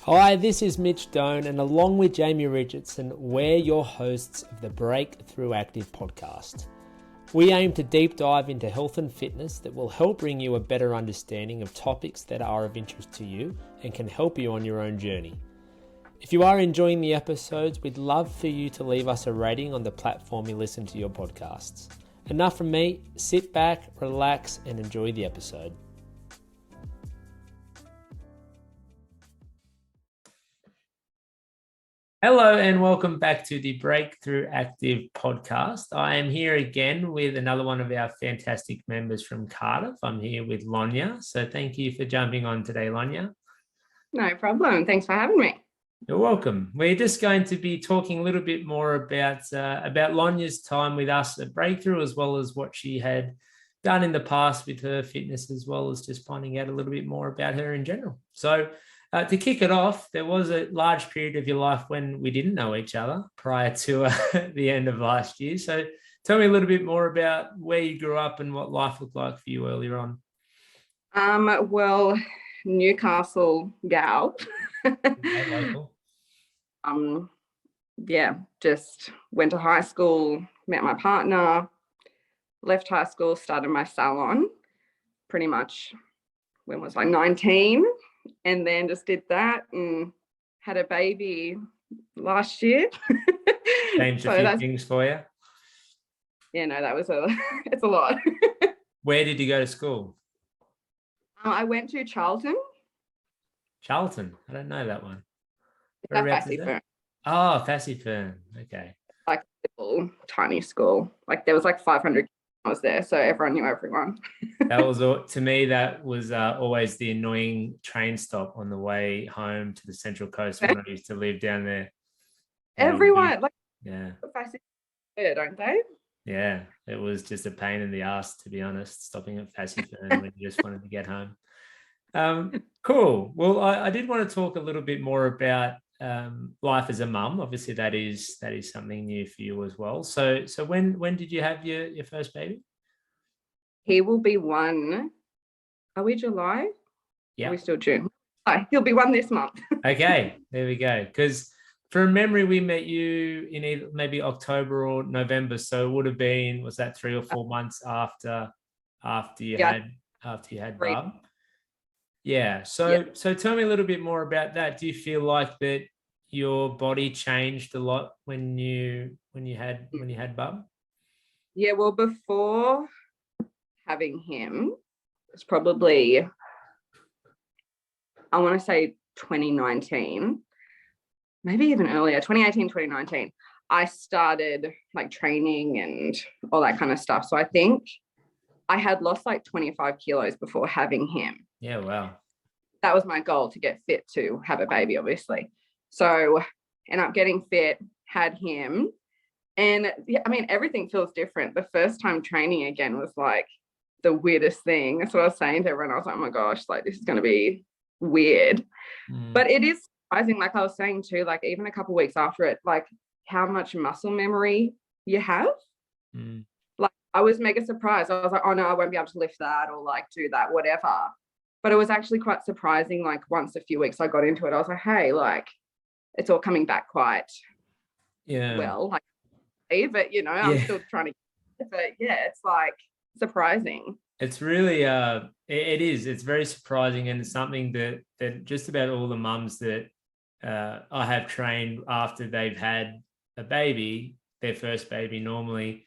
Hi, this is Mitch Doan, and along with Jamie Richardson, we're your hosts of the Break-Thru Active podcast. We aim to deep dive into health and fitness that will help bring you a better understanding of topics that are of interest to you and can help you on your own journey. If you are enjoying the episodes, we'd love for you to leave us a rating on the platform you listen to your podcasts. Enough from me, sit back, relax, and enjoy the episode. Hello and welcome back to the Break-Thru Active podcast. I am here again with another one of our fantastic members from Cardiff. I'm here with Lonia. So thank you for jumping on today, Lonia. No problem. Thanks for having me. You're welcome. We're just going to be talking a little bit more about Lonia's time with us at Break-Thru, as well as what she had done in the past with her fitness, as well as just finding out a little bit more about her in general. So to kick it off, there was a large period of your life when we didn't know each other prior to the end of last year. So tell me a little bit more about where you grew up and what life looked like for you earlier on. Well, Newcastle gal. Local. Just went to high school, met my partner, left high school, started my salon pretty much when was I 19, and then just did that and had a baby last year. Changed a few things for you. Yeah, no, that was it's a lot. Where did you go to school? I went to Charlton. Charlton? I don't know that one. Fassifern. Oh, Fassifern. Okay. Like a little tiny school. Like there was like 500 I was there, so everyone knew everyone. That was, to me, that was always the annoying train stop on the way home to the Central Coast when I used to live down there. Everyone, yeah, don't they? Yeah, it was just a pain in the ass, to be honest, stopping at Fassifern when you just wanted to get home. Cool. Well, I did want to talk a little bit more about life as a mum. Obviously, that is something new for you as well. So when did you have your first baby? He will be one. Are we July? Yeah. Are we still June? Oh, he'll be one this month. Okay, there we go. Because from memory, we met you in either maybe October or November. So it would have been, was that 3 or 4 months after you had Bub? Yeah. So tell me a little bit more about that. Do you feel like that your body changed a lot when you had Bub? Yeah, well, before having him, it's probably, I want to say 2019, maybe even earlier, 2018, 2019, I started like training and all that kind of stuff. So I think I had lost like 25 kilos before having him. Yeah, wow. That was my goal, to get fit to have a baby, obviously. So ended up getting fit, had him. And I mean, everything feels different. The first time training again was like the weirdest thing. That's what I was saying to everyone. I was like, oh my gosh, like this is going to be weird. But it is surprising, like I was saying too, like even a couple of weeks after it, like how much muscle memory you have. Like I was mega surprised. I was like, oh no, I won't be able to lift that or like do that, whatever. But it was actually quite surprising. Like once a few weeks I got into it, I was like, hey, like it's all coming back quite well. Like, but I'm still trying to. But yeah, it's like surprising. It's really it is. It's very surprising, and it's something that just about all the mums that I have trained after they've had a baby, their first baby, normally,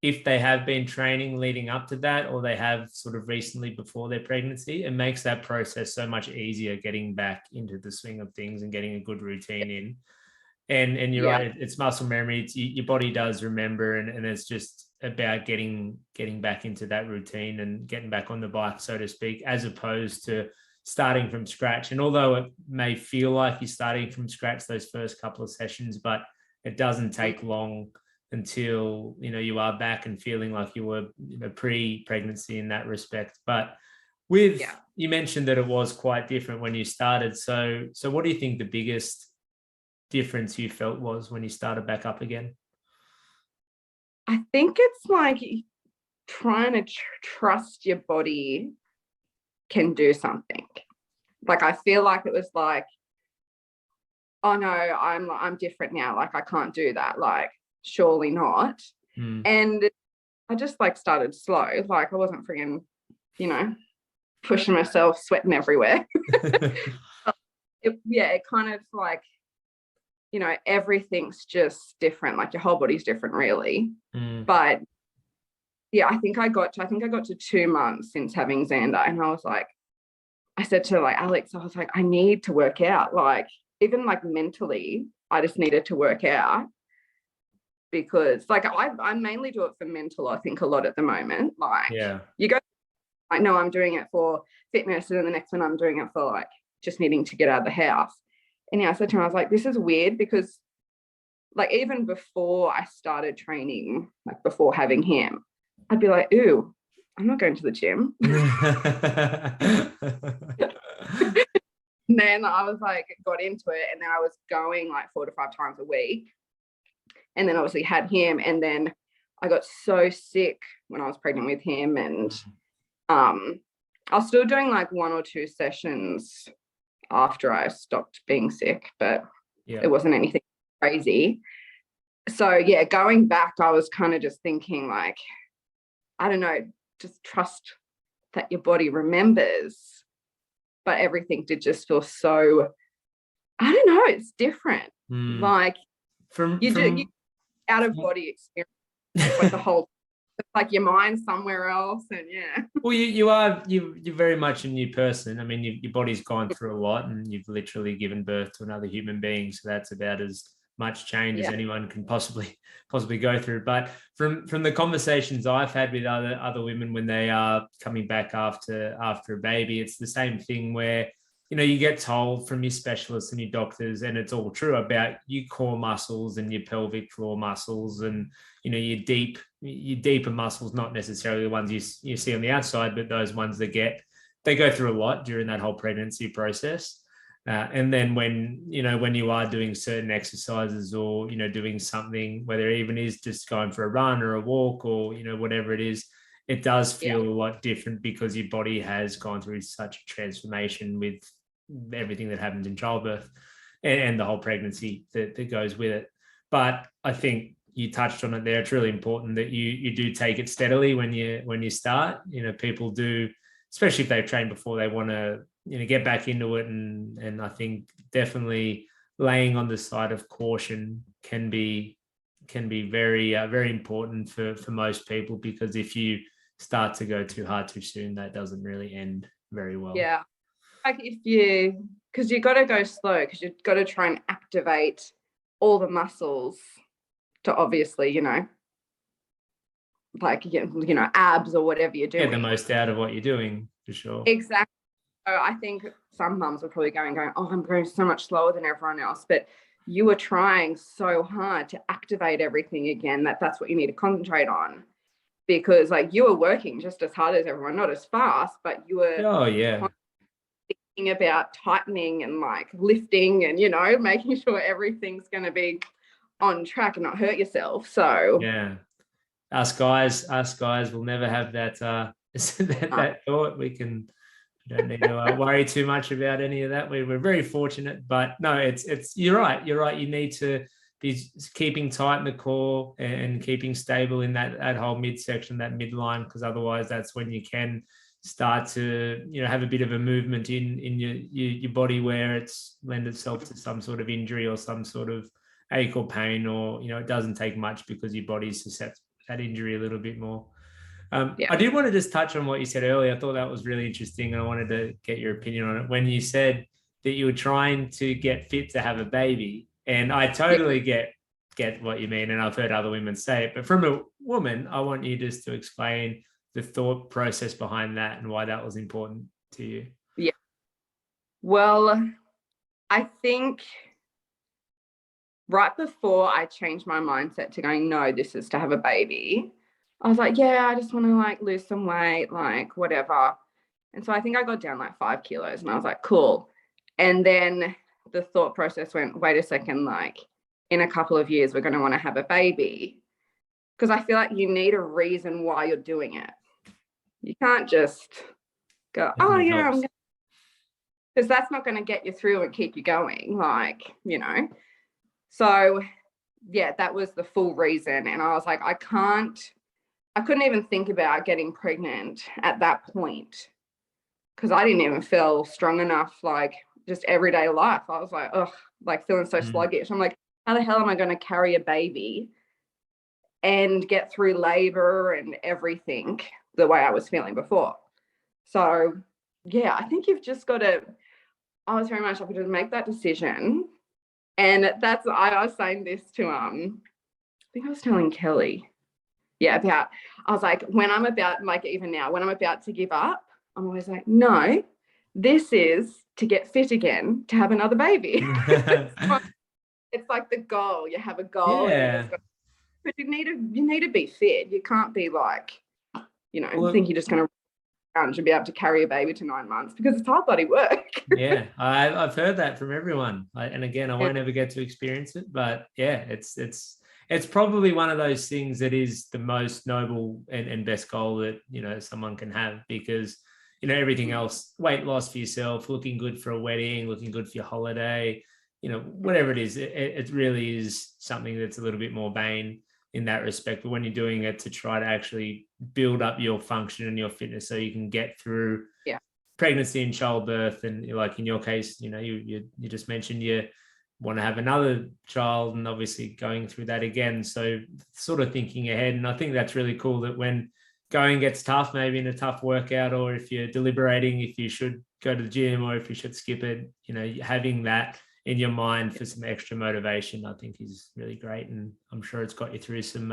if they have been training leading up to that, or they have sort of recently before their pregnancy, it makes that process so much easier, getting back into the swing of things and getting a good routine in. And you're right, it's muscle memory. Your body does remember, and it's just about getting back into that routine and getting back on the bike, so to speak, as opposed to starting from scratch. And although it may feel like you're starting from scratch those first couple of sessions, but it doesn't take long until you are back and feeling like you were pre-pregnancy in that respect. But you mentioned that it was quite different when you started. So what do you think the biggest difference you felt was when you started back up again? I think it's like trying to trust your body can do something. Like I feel like it was like oh no, I'm different now. Like I can't do that. Like surely not. And I just like started slow. Like I wasn't frigging, you know, pushing myself, sweating everywhere. It kind of like, you know, everything's just different. Like your whole body's different, really. But yeah, I think I got to 2 months since having Xander, and I was like, I said to like Alex, I was like, I need to work out. Like even like mentally, I just needed to work out, because like I mainly do it for mental, I think, a lot at the moment. Like you go, I know I'm doing it for fitness, and then the next one I'm doing it for like just needing to get out of the house. And yeah, I said to him, I was like, this is weird, because like even before I started training, like before having him, I'd be like, ooh, I'm not going to the gym. And then I was like, got into it, and then I was going like 4 to 5 times a week. And then obviously had him, and then I got so sick when I was pregnant with him, and I was still doing like 1 or 2 sessions after I stopped being sick, but it wasn't anything crazy. So yeah, going back, I was kind of just thinking like, I don't know, just trust that your body remembers. But everything did just feel so, I don't know, it's different. Like you out of body experience, like the whole, like your mind somewhere else. And yeah. Well, you're very much a new person. I mean, your body's gone through a lot, and you've literally given birth to another human being. So that's about as much change as anyone can possibly go through. But from the conversations I've had with other women when they are coming back after a baby, it's the same thing where, you know, you get told from your specialists and your doctors, and it's all true, about your core muscles and your pelvic floor muscles, and you know your deeper muscles, not necessarily the ones you see on the outside, but those ones that they go through a lot during that whole pregnancy process. And then when you are doing certain exercises, or you know doing something, whether it even is just going for a run or a walk, or you know whatever it is, it does feel a lot different, because your body has gone through such a transformation with everything that happens in childbirth and the whole pregnancy that goes with it. But I think you touched on it there. It's really important that you do take it steadily when you start. You know, people do, especially if they've trained before, they want to, you know, get back into it. And I think definitely laying on the side of caution can be very, very important for most people, because if you start to go too hard too soon, that doesn't really end very well. Yeah. Like because you got to go slow, because you've got to try and activate all the muscles to obviously, you know, like, you know, abs or whatever you're doing. Get the most out of what you're doing, for sure. Exactly. So I think some mums are probably going, oh, I'm going so much slower than everyone else. But you were trying so hard to activate everything again, that's what you need to concentrate on. Because like you were working just as hard as everyone, not as fast, but you were thinking about tightening and like lifting and, you know, making sure everything's going to be on track and not hurt yourself. So yeah, us guys will never have that that thought. We don't need to worry too much about any of that. We're very fortunate, but no, it's you're right. You need to be keeping tight in the core and keeping stable in that whole midsection, that midline, because otherwise that's when you can start to, you know, have a bit of a movement in your body where it's lend itself to some sort of injury or some sort of ache or pain, or, you know, it doesn't take much because your body's susceptible to that injury a little bit more. I did want to just touch on what you said earlier. I thought that was really interesting, and I wanted to get your opinion on it. When you said that you were trying to get fit to have a baby, and I totally get what you mean, and I've heard other women say it, but from a woman, I want you just to explain the thought process behind that and why that was important to you. Yeah. Well, I think right before I changed my mindset to going, no, this is to have a baby, I was like, yeah, I just want to like lose some weight, like whatever. And so I think I got down like 5 kilos, and I was like, cool. And then the thought process went, wait a second, like in a couple of years, we're going to want to have a baby. Because I feel like you need a reason why you're doing it. You can't just go, oh yeah, because that's not going to get you through and keep you going, like, So yeah, that was the full reason. And I was like, I couldn't even think about getting pregnant at that point because I didn't even feel strong enough, like just everyday life. I was like, ugh, like feeling so sluggish. I'm like, how the hell am I going to carry a baby and get through labor and everything the way I was feeling before? So yeah, I think you've just got to, I was very much happy to make that decision. And that's, I was saying this to, I think I was telling Kelly, I was like, when I'm about, like even now, when I'm about to give up, I'm always like, no, this is to get fit again, to have another baby. It's like the goal. You have a goal, but you need to be fit. You can't be like, think you're just going to be able to carry a baby to 9 months because it's hard bloody work. Yeah, I've heard that from everyone. And again, I won't ever get to experience it, but yeah, it's probably one of those things that is the most noble and best goal that, someone can have, because, everything else, weight loss for yourself, looking good for a wedding, looking good for your holiday, whatever it is, it really is something that's a little bit more vain in that respect. But when you're doing it to try to actually build up your function and your fitness so you can get through pregnancy and childbirth, and like in your case, you just mentioned you want to have another child and obviously going through that again. So sort of thinking ahead. And I think that's really cool that when going gets tough, maybe in a tough workout, or if you're deliberating if you should go to the gym or if you should skip it, having that in your mind for some extra motivation, I think is really great. And I'm sure it's got you through some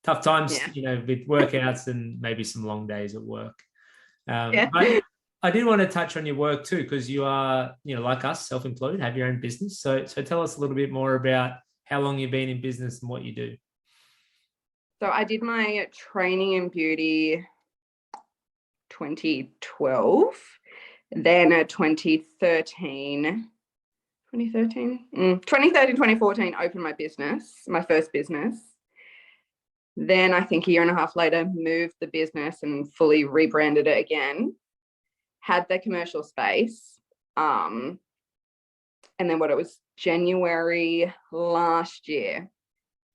tough times, with workouts and maybe some long days at work. But I did want to touch on your work too, because you are, like us, self-employed, have your own business. So tell us a little bit more about how long you've been in business and what you do. So I did my training in beauty 2012, then 2013, 2014, opened my business, my first business. Then I think a year and a half later, moved the business and fully rebranded it again, had the commercial space. And then it was January last year,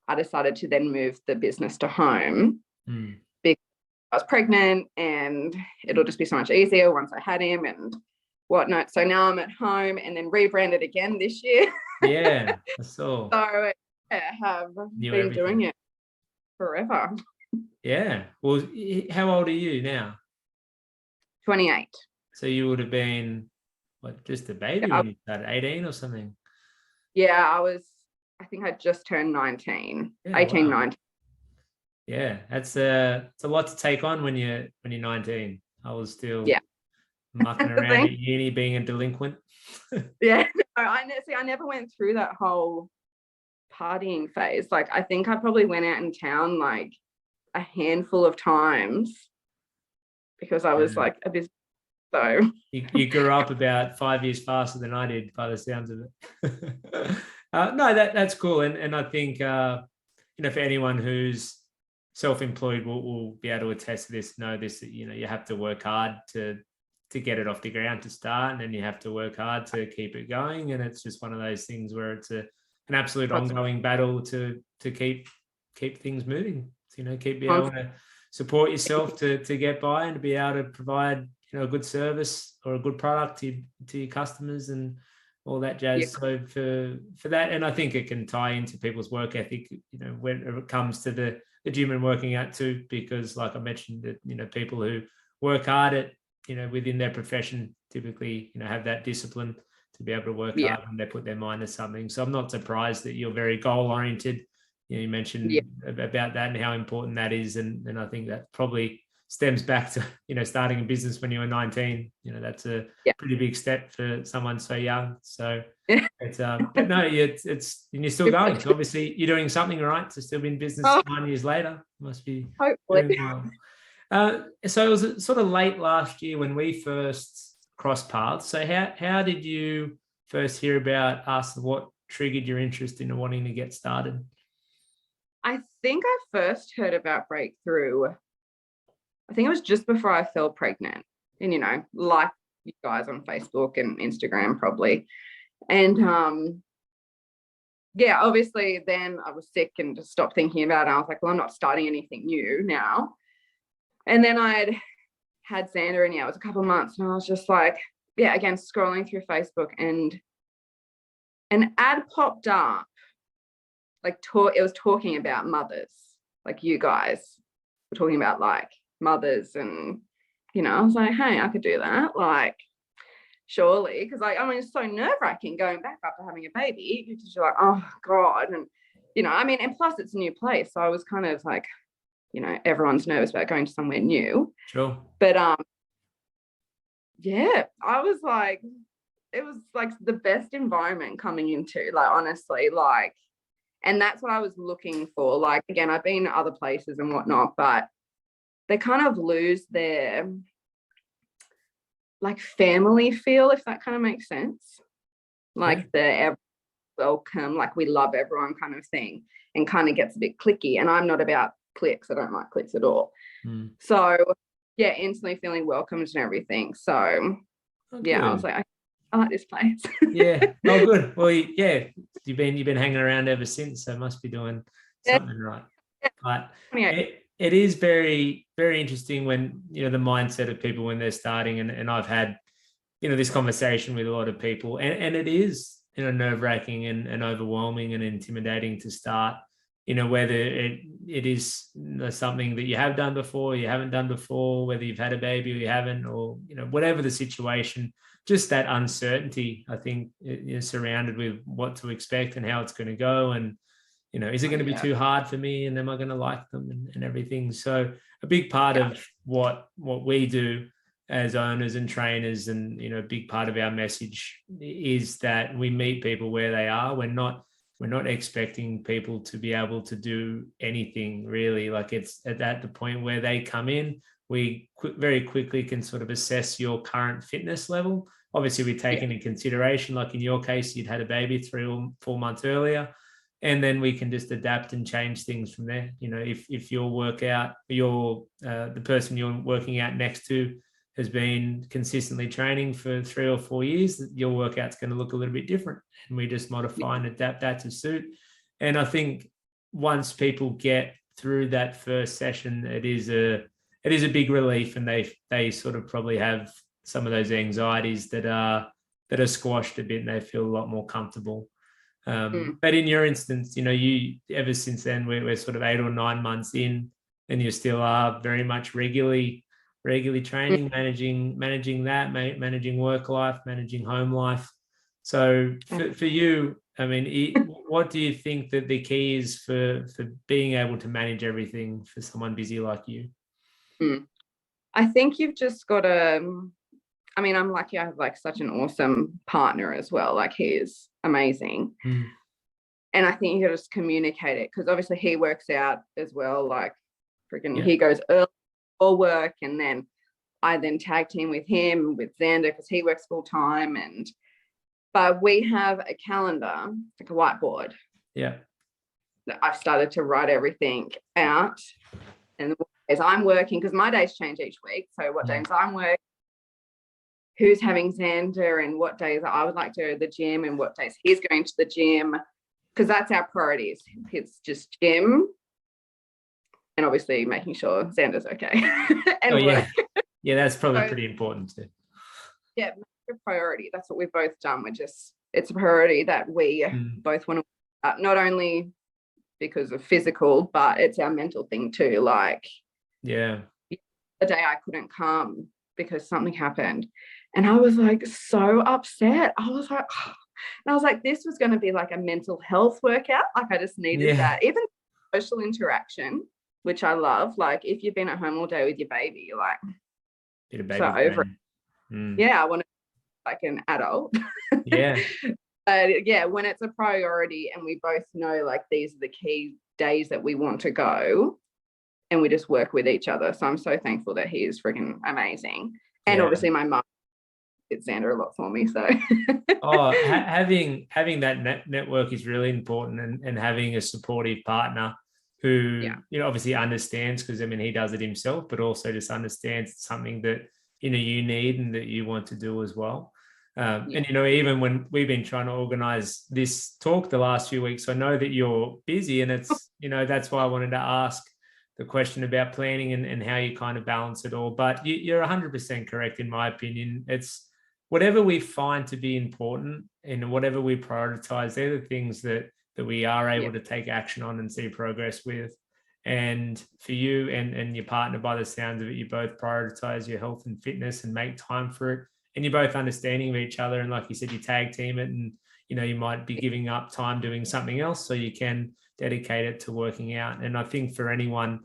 I decided to then move the business to home because I was pregnant and it'll just be so much easier once I had him and whatnot. So now I'm at home and then rebranded again this year. Yeah, I saw. So I have been doing it forever. Yeah. Well, how old are you now? 28. So you would have been, just a baby when you started, 18 or something? Yeah, I think I just turned 19, 18, wow. 19. Yeah, it's a lot to take on when you're 19. I was still mucking around at uni, being a delinquent. Yeah, I never went through that whole partying phase. Like, I think I probably went out in town like a handful of times because I was like a bit. So you grew up about 5 years faster than I did, by the sounds of it. No, that's cool, and I think for anyone who's self-employed will be able to attest to this, know this, that you have to work hard to get it off the ground to start, and then you have to work hard to keep it going. And it's just one of those things where it's an absolute ongoing battle to keep things moving. So, keep being able to support yourself to get by and to be able to provide a good service or a good product to your customers and all that jazz. So for that, and I think it can tie into people's work ethic, when it comes to the gym and working out too, because like I mentioned, that people who work hard at within their profession typically have that discipline to be able to work hard when they put their mind to something. So I'm not surprised that you're very goal oriented. You mentioned about that and how important that is, and I think that probably stems back to starting a business when you were 19. That's a pretty big step for someone so young. So it's but no, it's and you're still going. So obviously you're doing something right to still be in business 9 years later. Must be hopefully. Doing well. So it was sort of late last year when we first crossed paths. So how did you first hear about us? What triggered your interest in wanting to get started? I think I first heard about Break-Thru, I think it was just before I fell pregnant. And, like you guys on Facebook and Instagram probably. And yeah, obviously then I was sick and just stopped thinking about it. I was like, well, I'm not starting anything new now. And then I had Xander, and yeah, it was a couple of months, and I was just like, yeah, again, scrolling through Facebook, and an ad popped up, like it was talking about mothers, like you guys were talking about like mothers, and I was like, hey, I could do that, like surely, because like, I mean, it's so nerve-wracking going back after having a baby, because you're like, oh God, and I mean, and plus it's a new place, so I was kind of like, everyone's nervous about going to somewhere new. Sure. But yeah, I was like, it was like the best environment coming into, like, honestly, like, and that's what I was looking for. Like, again, I've been other places and whatnot, but they kind of lose their like family feel, if that kind of makes sense. Like the welcome, like we love everyone kind of thing, and kind of gets a bit clicky. And I'm not about clicks. I don't like clicks at all. So yeah, instantly feeling welcomed and everything. So yeah, I was like, I like this place. Yeah. Oh, good. Well, yeah, you've been hanging around ever since, so must be doing something right. But it is very, very interesting when the mindset of people when they're starting, and I've had this conversation with a lot of people, and it is nerve-wracking and overwhelming and intimidating to start. Whether it is something that you have done before, you haven't done before, whether you've had a baby or you haven't, or whatever the situation, just that uncertainty, I think, surrounded with what to expect and how it's going to go, and is it going to be too hard for me, and am I going to like them, and everything. So a big part of what we do as owners and trainers, and a big part of our message is that we meet people where they are. We're not expecting people to be able to do anything really. Like, it's at the point where they come in, we very quickly can sort of assess your current fitness level. Obviously, we take into consideration, like in your case, you'd had a baby 3 or 4 months earlier, and then we can just adapt and change things from there. If your workout, the person you're working out next to has been consistently training for 3 or 4 years, your workout's going to look a little bit different, and we just modify and adapt that to suit. And I think once people get through that first session, it is a big relief, and they sort of probably have some of those anxieties that are squashed a bit, and they feel a lot more comfortable. But in your instance, you ever since then, we're sort of 8 or 9 months in, and you still are very much regularly training, managing that, managing work life, managing home life. So for you, I mean, what do you think that the key is for being able to manage everything for someone busy like you? I think you've just got to, I mean, I'm lucky I have like such an awesome partner as well. Like, he is amazing. And I think you got to just communicate it, because obviously he works out as well. Like, freaking, he goes early for work, and then I then tag team with him, with Xander, because he works full time. But we have a calendar, like a whiteboard. Yeah. I've started to write everything out, and the days I'm working, because my days change each week. So what days I'm working, who's having Xander, and what days I would like to go to the gym, and what days he's going to the gym, because that's our priorities. It's just gym, and obviously making sure Xander's okay. And yeah, that's probably pretty important too. Yeah, a priority. That's what we've both done. It's a priority that we both want to, not only because of physical, but it's our mental thing too. Like, the day I couldn't come because something happened, and I was like so upset. I was like, and I was like, this was going to be like a mental health workout. Like, I just needed that. Even social interaction, which I love. Like, if you've been at home all day with your baby, you're like, so over it. Yeah, I want to be like an adult. But yeah, when it's a priority, and we both know like these are the key days that we want to go, and we just work with each other. So I'm so thankful that he is freaking amazing. And obviously my mum did Xander a lot for me. So having that network is really important, and having a supportive partner who obviously understands, because I mean, he does it himself, but also just understands something that you need and that you want to do as well. And even when we've been trying to organize this talk the last few weeks, I know that you're busy, and it's that's why I wanted to ask the question about planning and how you kind of balance it all. But you're 100% correct in my opinion. It's whatever we find to be important and whatever we prioritize, they're the things that we are able to take action on and see progress with. And for you and your partner, by the sounds of it, you both prioritize your health and fitness and make time for it. And you're both understanding of each other. And like you said, you tag team it, and, you might be giving up time doing something else so you can dedicate it to working out. And I think for anyone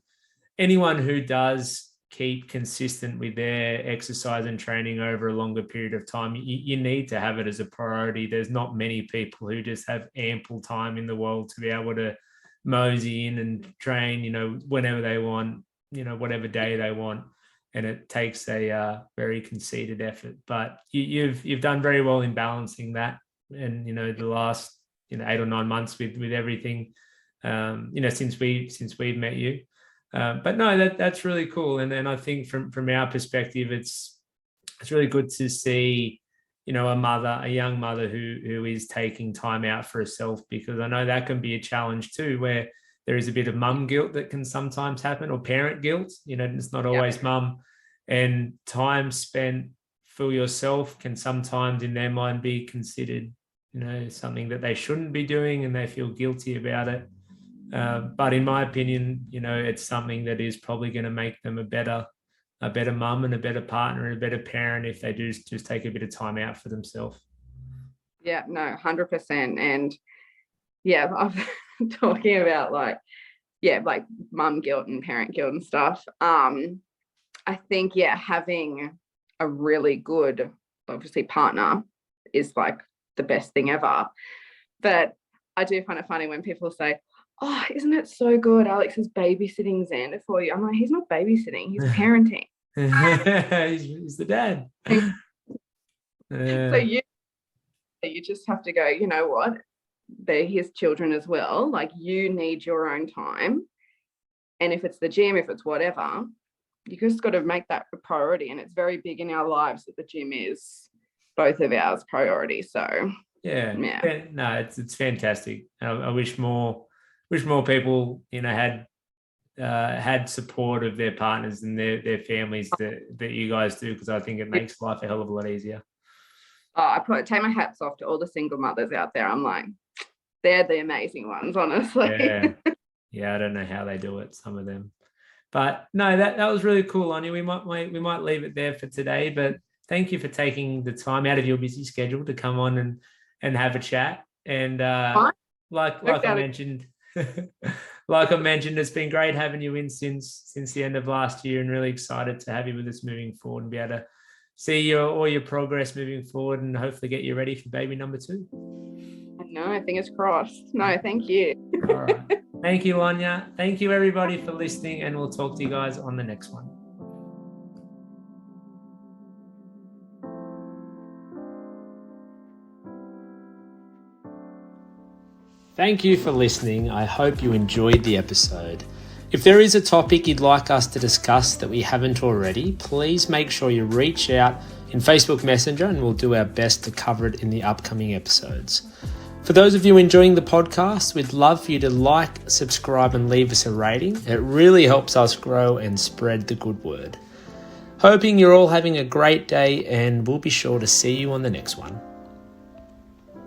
who does keep consistent with their exercise and training over a longer period of time, you need to have it as a priority. There's not many people who just have ample time in the world to be able to mosey in and train, whenever they want, whatever day they want. And it takes a very conceited effort. But you've done very well in balancing that. And, the last, 8 or 9 months with everything, since we've met you. But no, that's really cool. And then I think from our perspective, it's really good to see, a young mother who is taking time out for herself, because I know that can be a challenge too, where there is a bit of mum guilt that can sometimes happen, or parent guilt. It's not always mum, and time spent for yourself can sometimes in their mind be considered, something that they shouldn't be doing, and they feel guilty about it. But in my opinion, it's something that is probably going to make them a better mum and a better partner and a better parent if they do just take a bit of time out for themselves. Yeah, no, 100%. And I'm talking about like mum guilt and parent guilt and stuff. I think, having a really good, obviously, partner is like the best thing ever. But I do find it funny when people say, "Oh, isn't it so good? Alex is babysitting Xander for you." I'm like, he's not babysitting, he's parenting. He's the dad. So you just have to go, you know what? They're his children as well. Like, you need your own time. And if it's the gym, if it's whatever, you just got to make that a priority. And it's very big in our lives that the gym is both of ours priority. So no, it's fantastic. I wish more people, had support of their partners and their families that you guys do, because I think it makes life a hell of a lot easier. I take my hats off to all the single mothers out there. I'm like, they're the amazing ones, honestly. I don't know how they do it, some of them. But no, that was really cool, Lonia. We might leave it there for today, but thank you for taking the time out of your busy schedule to come on and have a chat. And like I mentioned, it's been great having you in since the end of last year, and really excited to have you with us moving forward and be able to see all your progress moving forward, and hopefully get you ready for baby number 2. No, fingers crossed. No, thank you. All right. Thank you, Lonia. Thank you, everybody, for listening, and we'll talk to you guys on the next one. Thank you for listening. I hope you enjoyed the episode. If there is a topic you'd like us to discuss that we haven't already, please make sure you reach out in Facebook Messenger, and we'll do our best to cover it in the upcoming episodes. For those of you enjoying the podcast, we'd love for you to like, subscribe, and leave us a rating. It really helps us grow and spread the good word. Hoping you're all having a great day, and we'll be sure to see you on the next one.